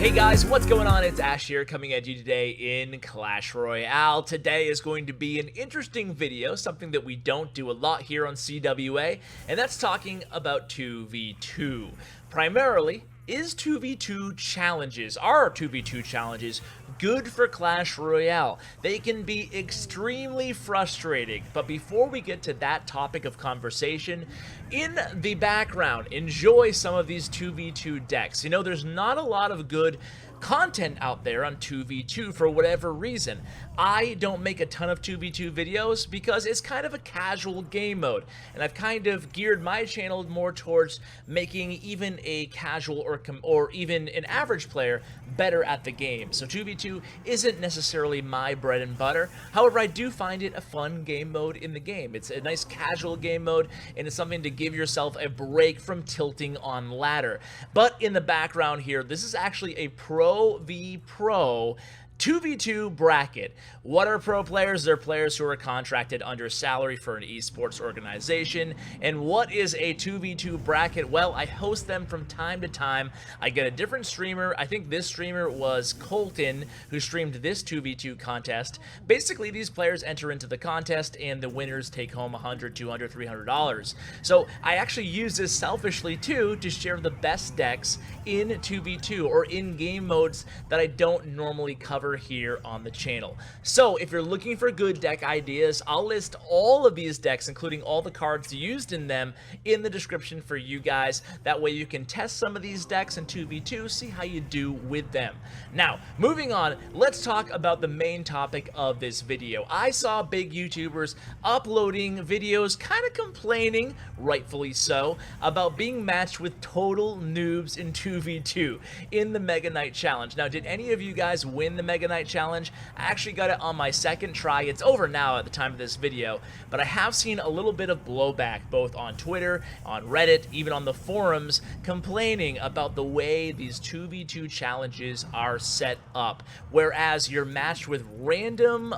Hey guys, what's going on? It's Ash here coming at you today in Clash Royale. Today is going to be an interesting video, something that we don't do a lot here on CWA, and that's talking about 2v2. Primarily, is 2v2 challenges, are 2v2 challenges good for Clash Royale? They can be extremely frustrating, but before we get to that topic of conversation, in the background, enjoy some of these 2v2 decks. You know, there's not a lot of good content out there on 2v2 for whatever reason. I don't make a ton of 2v2 videos because it's kind of a casual game mode, and I've kind of geared my channel more towards making even a casual or even an average player better at the game. So 2v2 isn't necessarily my bread and butter. However, I do find it a fun game mode in the game. It's a nice casual game mode, and it's something to give yourself a break from tilting on ladder. But in the background here, this is actually a Pro v Pro 2v2 bracket. What are pro players? They're players who are contracted under salary for an esports organization. And what is a 2v2 bracket? Well, I host them from time to time. I get a different streamer. I think this streamer was Colton, who streamed this 2v2 contest. Basically, these players enter into the contest and the winners take home $100, $200, $300. So I actually use this selfishly too to share the best decks in 2v2 or in game modes that I don't normally cover here on the channel. So if you're looking for good deck ideas, I'll list all of these decks, including all the cards used in them, in the description for you guys. That way you can test some of these decks in 2v2, see how you do with them. Now, moving on, let's talk about the main topic of this video. I saw big YouTubers uploading videos kind of complaining, rightfully so, about being matched with total noobs in 2v2 in the Mega Knight Challenge. Now, did any of you guys win the Mega Knight Challenge? I actually got it on my second try. It's over now at the time of this video, but I have seen a little bit of blowback both on Twitter, on Reddit, even on the forums, complaining about the way these 2v2 challenges are set up, whereas you're matched with random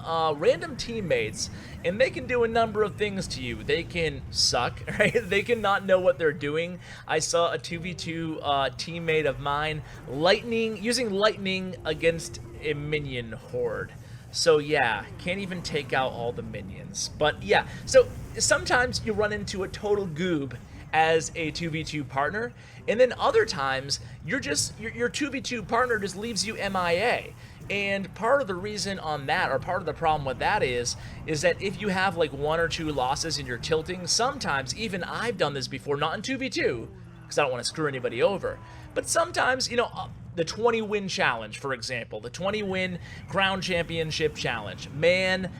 teammates, and they can do a number of things to you. They can suck, right? They can not know what they're doing. I saw a 2v2 teammate of mine using lightning against a minion horde. So yeah, can't even take out all the minions. But yeah, so sometimes you run into a total goob as a 2v2 partner, and then other times your 2v2 partner just leaves you MIA. And part of the reason on that, or part of the problem with that is that if you have like 1 or 2 losses and you're tilting, sometimes, even I've done this before, not in 2v2, because I don't want to screw anybody over, but sometimes, you know, the 20-win challenge, for example, the 20-win Crown Championship challenge. Man,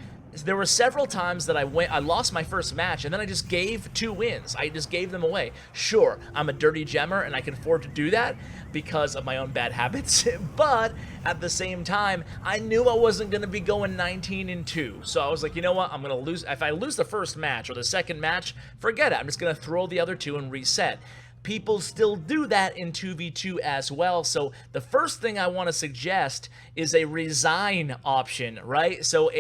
there were several times that I lost my first match, and then I just gave 2 wins. I just gave them away. Sure, I'm a dirty gemmer, and I can afford to do that because of my own bad habits, but at the same time, I knew I wasn't going to be going 19-2. So I was like, you know what? I'm going to lose. If I lose the first match or the second match, forget it. I'm just going to throw the other 2 and reset. People still do that in 2v2 as well. So the first thing I want to suggest is a resign option, right? So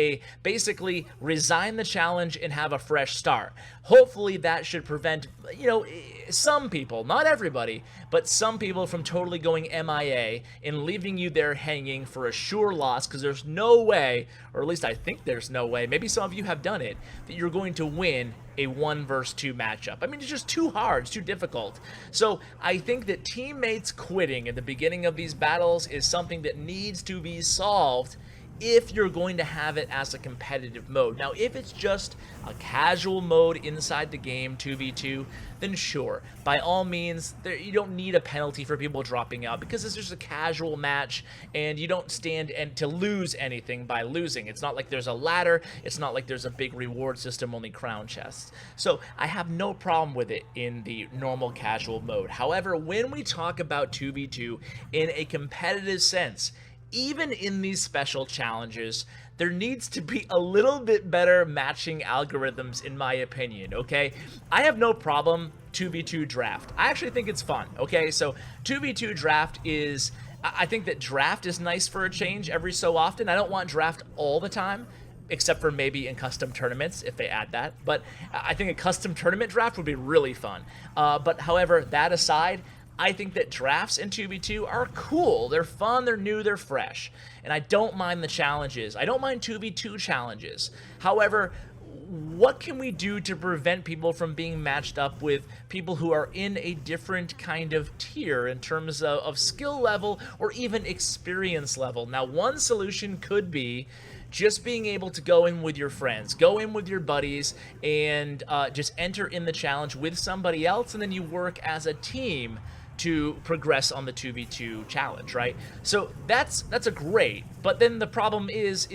basically resign the challenge and have a fresh start. Hopefully that should prevent, you know, some people, not everybody, but some people from totally going MIA and leaving you there hanging for a sure loss, because there's no way, or at least I think there's no way, maybe some of you have done it, that you're going to win a 1 versus 2 matchup. I mean, it's just too hard, it's too difficult. So I think that teammates quitting at the beginning of these battles is something that needs to be solved if you're going to have it as a competitive mode. Now, if it's just a casual mode inside the game, 2v2, then sure, by all means, you don't need a penalty for people dropping out, because it's just a casual match, and you don't stand to lose anything by losing. It's not like there's a ladder, it's not like there's a big reward system, only crown chests. So I have no problem with it in the normal casual mode. However, when we talk about 2v2 in a competitive sense, even in these special challenges, there needs to be a little bit better matching algorithms, in my opinion, okay? I have no problem 2v2 draft. I actually think it's fun, okay? So 2v2 draft is, I think that draft is nice for a change every so often. I don't want draft all the time, except for maybe in custom tournaments, if they add that. But I think a custom tournament draft would be really fun. But however, that aside, I think that drafts in 2v2 are cool. They're fun, they're new, they're fresh. And I don't mind the challenges. I don't mind 2v2 challenges. However, what can we do to prevent people from being matched up with people who are in a different kind of tier in terms of skill level or even experience level? Now, one solution could be just being able to go in with your friends, go in with your buddies, and just enter in the challenge with somebody else, and then you work as a team to progress on the 2v2 challenge, right? So that's a great, but then the problem is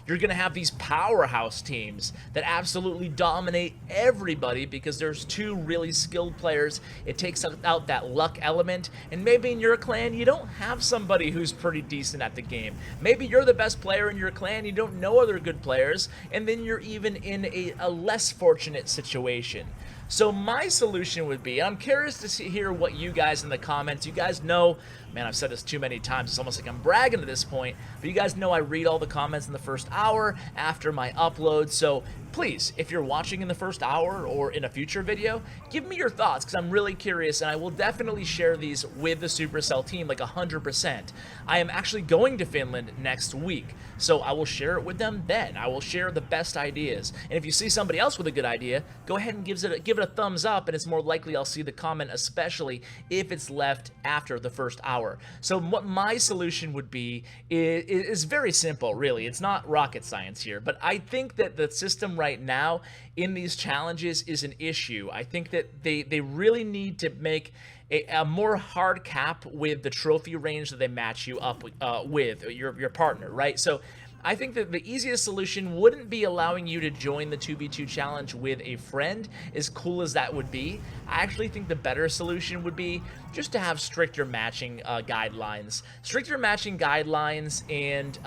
you're gonna have these powerhouse teams that absolutely dominate everybody because there's two really skilled players. It takes out that luck element, and maybe in your clan you don't have somebody who's pretty decent at the game. Maybe you're the best player in your clan, you don't know other good players, and then you're even in a less fortunate situation. So my solution would be, I'm curious to hear what you guys in the comments, you guys know, man, I've said this too many times, it's almost like I'm bragging at this point, but you guys know I read all the comments in the first hour after my upload, so please, if you're watching in the first hour or in a future video, give me your thoughts, because I'm really curious, and I will definitely share these with the Supercell team, like 100%. I am actually going to Finland next week, so I will share it with them then. I will share the best ideas, and if you see somebody else with a good idea, go ahead and give it a thumbs up, and it's more likely I'll see the comment, especially if it's left after the first hour. So what my solution would be is very simple, really. It's not rocket science here, but I think that the system right now in these challenges is an issue. I think that they really need to make a more hard cap with the trophy range that they match you up with your partner, right? So I think that the easiest solution wouldn't be allowing you to join the 2v2 challenge with a friend, as cool as that would be. I actually think the better solution would be just to have stricter matching guidelines. Stricter matching guidelines and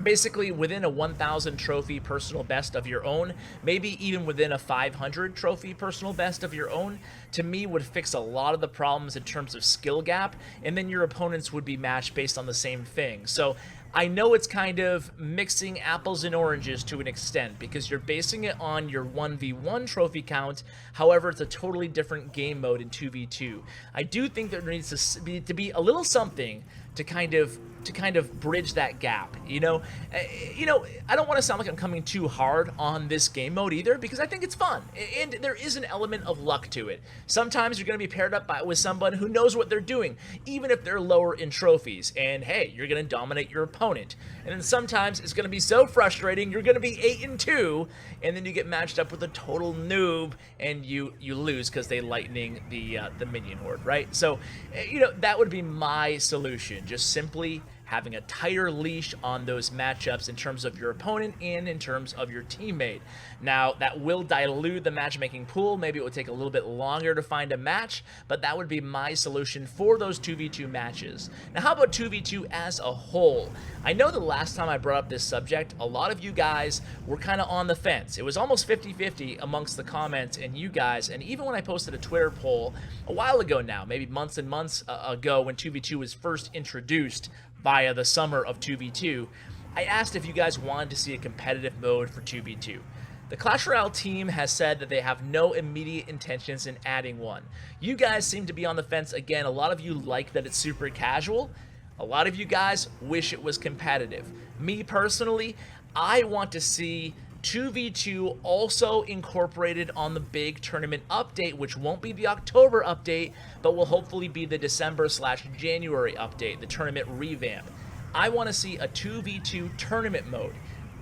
basically within a 1,000 trophy personal best of your own, maybe even within a 500 trophy personal best of your own, to me would fix a lot of the problems in terms of skill gap, and then your opponents would be matched based on the same thing. So I know it's kind of mixing apples and oranges to an extent because you're basing it on your 1v1 trophy count. However, it's a totally different game mode in 2v2. I do think there needs to be a little something to kind of bridge that gap, you know? I don't want to sound like I'm coming too hard on this game mode either, because I think it's fun, and there is an element of luck to it. Sometimes you're going to be paired up with someone who knows what they're doing, even if they're lower in trophies, and hey, you're going to dominate your opponent. And then sometimes it's going to be so frustrating, you're going to be 8-2, and then you get matched up with a total noob, and you lose because they lightning the minion horde, right? So, that would be my solution. Just simply having a tighter leash on those matchups in terms of your opponent and in terms of your teammate. Now, that will dilute the matchmaking pool. Maybe it would take a little bit longer to find a match, but that would be my solution for those 2v2 matches. Now, how about 2v2 as a whole? I know the last time I brought up this subject, a lot of you guys were kind of on the fence. It was almost 50-50 amongst the comments and you guys, and even when I posted a Twitter poll a while ago now, maybe months and months ago when 2v2 was first introduced via the summer of 2v2, I asked if you guys wanted to see a competitive mode for 2v2. The Clash Royale team has said that they have no immediate intentions in adding one. You guys seem to be on the fence again. A lot of you like that it's super casual. A lot of you guys wish it was competitive. Me personally, I want to see 2v2 also incorporated on the big tournament update, which won't be the October update, but will hopefully be the December/January update, the tournament revamp. I want to see a 2v2 tournament mode.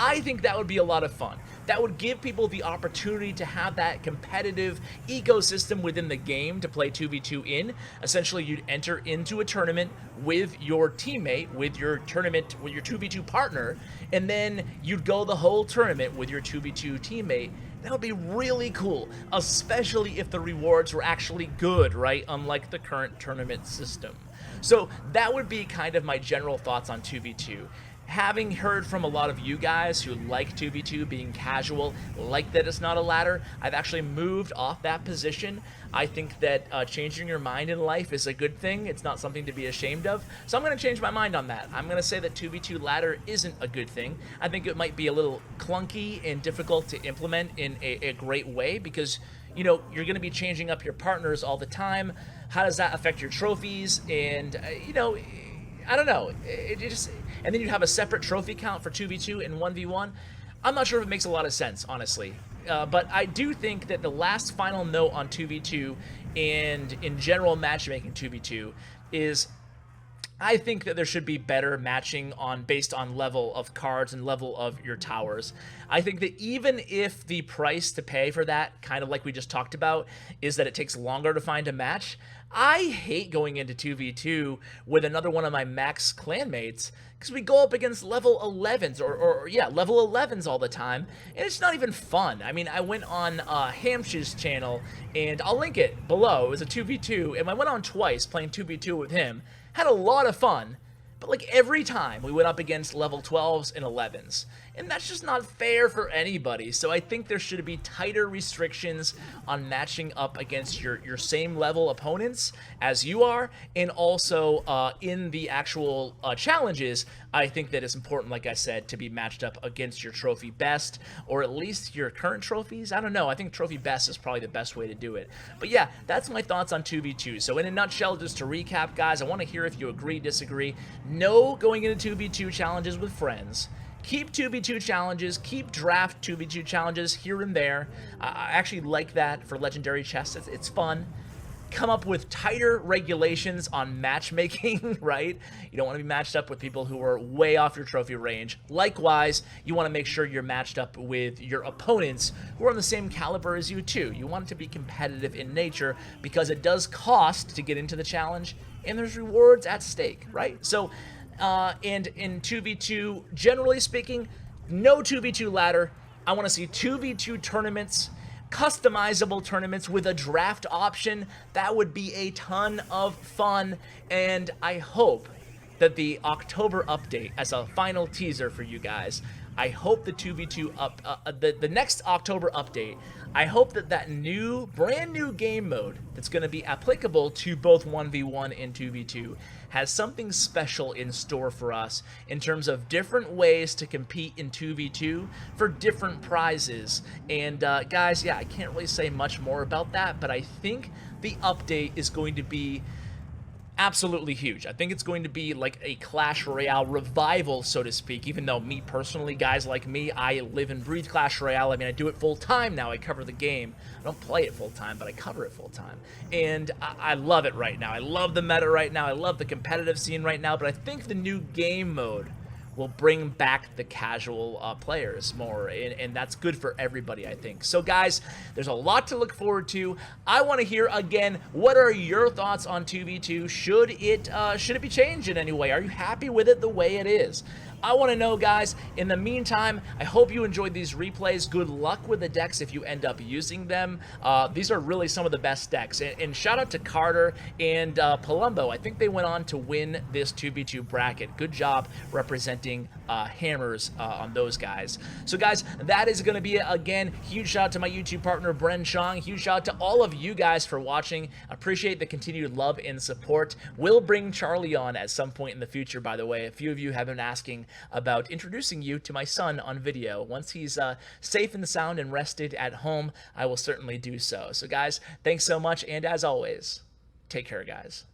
I think that would be a lot of fun. That would give people the opportunity to have that competitive ecosystem within the game to play 2v2 in. Essentially, you'd enter into a tournament with your teammate, with your 2v2 partner, and then you'd go the whole tournament with your 2v2 teammate. That would be really cool, especially if the rewards were actually good, right? Unlike the current tournament system. So that would be kind of my general thoughts on 2v2. Having heard from a lot of you guys who like 2v2 being casual, like that it's not a ladder, I've actually moved off that position. I think that changing your mind in life is a good thing. It's not something to be ashamed of. So I'm going to change my mind on that. I'm going to say that 2v2 ladder isn't a good thing. I think it might be a little clunky and difficult to implement in a great way because you know, you're going to be changing up your partners all the time. How does that affect your trophies? And, you know, I don't know. It just, and then you have a separate trophy count for 2v2 and 1v1. I'm not sure if it makes a lot of sense, honestly. But I do think that the last final note on 2v2 and in general matchmaking 2v2 is I think that there should be better matching based on level of cards and level of your towers. I think that even if the price to pay for that, kind of like we just talked about, is that it takes longer to find a match, I hate going into 2v2 with another one of my max clanmates because we go up against level 11s or level 11s all the time, and it's not even fun. I mean, I went on Hamsh's channel, and I'll link it below. It was a 2v2, and I went on twice playing 2v2 with him. Had a lot of fun, but like every time we went up against level 12s and 11s, and that's just not fair for anybody. So I think there should be tighter restrictions on matching up against your same level opponents as you are, and also in the actual challenges, I think that it's important, like I said, to be matched up against your trophy best, or at least your current trophies. I don't know, I think trophy best is probably the best way to do it. But yeah, that's my thoughts on 2v2. So in a nutshell, just to recap, guys, I want to hear if you agree, disagree. No going into 2v2 challenges with friends. Keep 2v2 challenges, keep draft 2v2 challenges here and there. I actually like that for legendary chests. It's fun. Come up with tighter regulations on matchmaking, right? You don't want to be matched up with people who are way off your trophy range. Likewise, you want to make sure you're matched up with your opponents who are on the same caliber as you too. You want it to be competitive in nature because it does cost to get into the challenge, and there's rewards at stake, right? So, and in 2v2, generally speaking, no 2v2 ladder. I want to see 2v2 tournaments, customizable tournaments with a draft option. That would be a ton of fun, and I hope that the October update, as a final teaser for you guys, I hope the 2v2 the next October update, I hope that brand new game mode that's going to be applicable to both 1v1 and 2v2 has something special in store for us in terms of different ways to compete in 2v2 for different prizes. And guys, yeah, I can't really say much more about that, but I think the update is going to be absolutely huge. I think it's going to be like a Clash Royale revival, so to speak, even though me personally, guys like me, I live and breathe Clash Royale. I mean, I do it full time now. I cover the game. I don't play it full time, but I cover it full time. And I love it right now. I love the meta right now. I love the competitive scene right now, but I think the new game mode will bring back the casual players more, and that's good for everybody, I think. So guys, there's a lot to look forward to. I want to hear again, what are your thoughts on 2v2? Should it be changed in any way? Are you happy with it the way it is? I want to know, guys. In the meantime, I hope you enjoyed these replays. Good luck with the decks if you end up using them. These are really some of the best decks. And shout out to Carter and Palumbo. I think they went on to win this 2v2 bracket. Good job representing hammers on those guys. So guys, that is going to be it. Again, huge shout out to my YouTube partner, Bren Chong. Huge shout out to all of you guys for watching. I appreciate the continued love and support. We'll bring Charlie on at some point in the future, by the way. A few of you have been asking about introducing you to my son on video. Once he's safe and sound and rested at home, I will certainly do so. So guys, thanks so much, and as always, take care, guys.